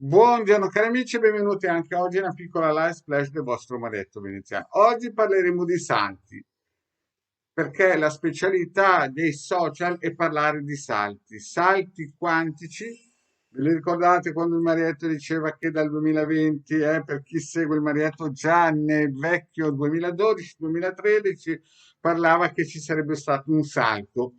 Buongiorno cari amici, benvenuti anche oggi a una piccola live splash del vostro maretto veneziano. Oggi parleremo di salti, perché la specialità dei social è parlare di salti, salti quantici. Ve li ricordate quando il Marietto diceva che dal 2020, per chi segue il Marietto già nel vecchio 2012-2013, parlava che ci sarebbe stato un salto.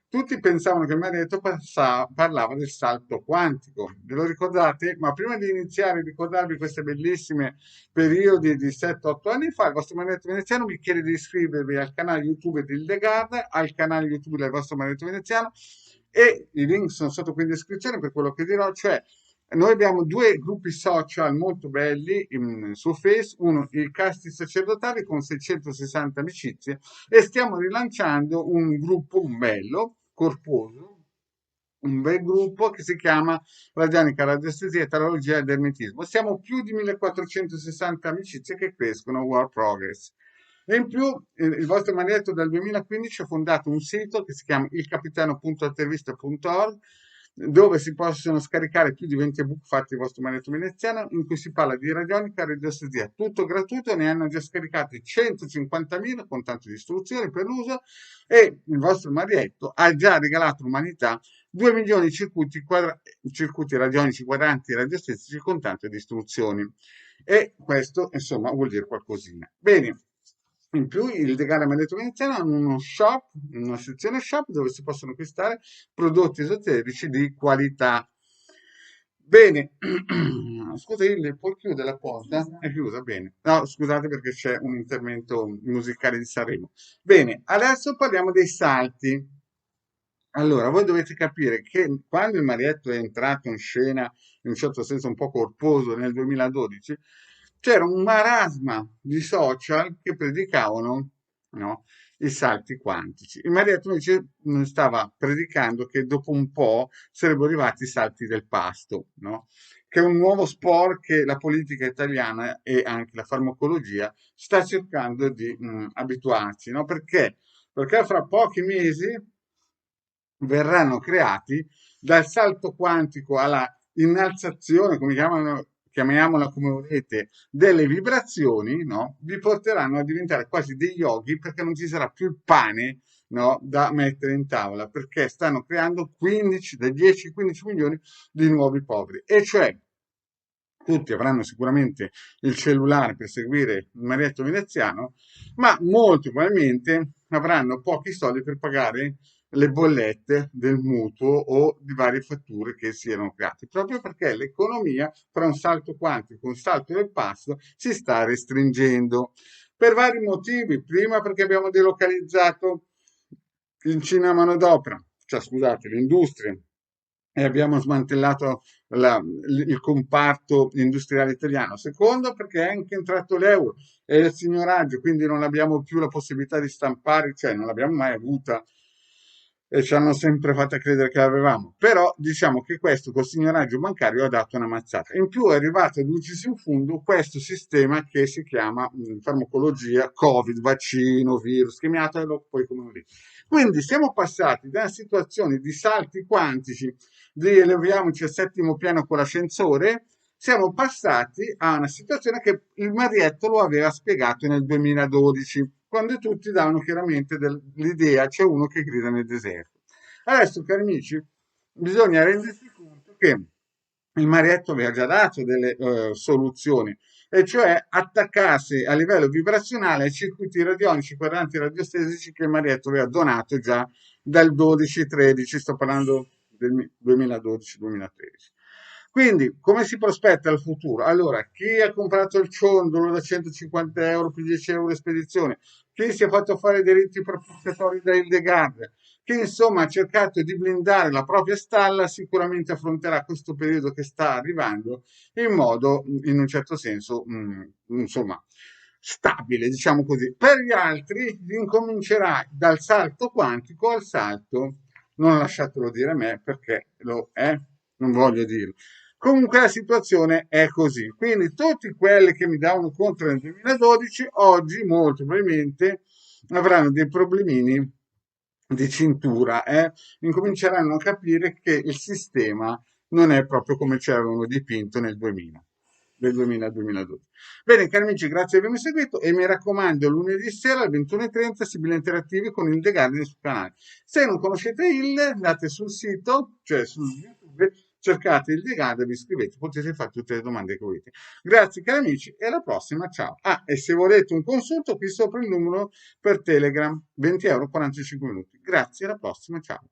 Tutti pensavano che il Marietto parlava del salto quantico, ve lo ricordate? Ma prima di iniziare a ricordarvi queste bellissime periodi di 7-8 anni fa, il vostro Maledetto Veneziano vi chiede di iscrivervi al canale YouTube di Hildegard, al canale YouTube del vostro Maledetto Veneziano, e i link sono sotto qui in descrizione per quello che dirò, cioè noi abbiamo due gruppi social molto belli su Facebook, uno i casti sacerdotali con 660 amicizie, e stiamo rilanciando un gruppo bello, corposo, un bel gruppo che si chiama Radionica, Radiestesia, Tarologia ed Ermetismo. Siamo più di 1460 amicizie che crescono, World Progress. E in più il vostro Marietto dal 2015 ha fondato un sito che si chiama ilcapitano.intervista.org, dove si possono scaricare più di 20 ebook fatti il vostro Marietto veneziano, in cui si parla di radionica e radiestesia, tutto gratuito. Ne hanno già scaricati 150.000 con tante istruzioni per l'uso, e il vostro Marietto ha già regalato all'umanità 2 milioni di circuiti radionici quadranti radiostatici con tante istruzioni. E questo, insomma, vuol dire qualcosina. Bene, in più il Legale Maledetto Veneziano hanno uno shop, una sezione shop dove si possono acquistare prodotti esoterici di qualità. Bene, scusate, puoi chiudere la porta? È chiusa, bene. No, scusate perché c'è un intervento musicale di Sanremo. Bene, adesso parliamo dei salti. Allora, voi dovete capire che quando il Marietto è entrato in scena, in un certo senso un po' corposo, nel 2012, c'era un marasma di social che predicavano, no, i salti quantici. Il Marietto invece stava predicando che dopo un po' sarebbero arrivati i salti del pasto, no? Che è un nuovo sport che la politica italiana e anche la farmacologia sta cercando di abituarci, no? Perché? Perché fra pochi mesi verranno creati dal salto quantico alla innalzazione, come chiamiamola come volete, delle vibrazioni, no? Vi porteranno a diventare quasi degli yogi, perché non ci sarà più il pane, no, da mettere in tavola, perché stanno creando 15, da 10 a 15 milioni di nuovi poveri. E cioè tutti avranno sicuramente il cellulare per seguire il Marietto veneziano, ma molto probabilmente avranno pochi soldi per pagare le bollette del mutuo o di varie fatture che si erano create, proprio perché l'economia, tra un salto quantico e un salto del passo, si sta restringendo per vari motivi. Prima, perché abbiamo delocalizzato in Cina manodopera, cioè scusate, l'industria, e abbiamo smantellato il comparto industriale italiano. Secondo, perché è anche entrato l'euro e il signoraggio, quindi non abbiamo più la possibilità di stampare, cioè non l'abbiamo mai avuta e ci hanno sempre fatto credere che l'avevamo. Però diciamo che questo col signoraggio bancario ha dato una mazzata. In più è arrivato ad lucis in fondo questo sistema che si chiama farmacologia, Covid, vaccino, virus, chiamiatelo poi come volete. Quindi siamo passati da una situazione di salti quantici, di eleviamoci al settimo piano con l'ascensore, siamo passati a una situazione che il Marietto lo aveva spiegato nel 2012, quando tutti davano chiaramente l'idea, c'è uno che grida nel deserto. Adesso, cari amici, bisogna rendersi conto che il Marietto aveva già dato delle soluzioni, e cioè attaccarsi a livello vibrazionale ai circuiti radionici quadranti radiostesici che il Marietto aveva donato già dal 12-13, sto parlando del 2012-2013. Quindi, come si prospetta il futuro? Allora, chi ha comprato il ciondolo da 150 euro più 10 euro di spedizione, chi si è fatto fare dei riti propiziatori da Hildegard, chi insomma ha cercato di blindare la propria stalla, sicuramente affronterà questo periodo che sta arrivando in modo, in un certo senso, insomma, stabile, diciamo così. Per gli altri incomincerà dal salto quantico al salto, non lasciatelo dire a me perché lo è, non voglio dirlo. Comunque la situazione è così. Quindi tutti quelli che mi davano contro nel 2012, oggi molto probabilmente avranno dei problemini di cintura, incominceranno a capire che il sistema non è proprio come ci avevano dipinto nel 2000, del 2000 al 2012. Bene, cari amici, grazie di avermi seguito e mi raccomando, lunedì sera alle 21:30 Sibilla Interattivi con il The Garden sul canale. Se non conoscete andate sul sito, cioè su YouTube, cercate il The Garden, vi iscrivete, potete fare tutte le domande che volete. Grazie cari amici e alla prossima, ciao. Ah, e se volete un consulto, qui sopra il numero per Telegram, 20 euro, 45 minuti. Grazie, alla prossima, ciao.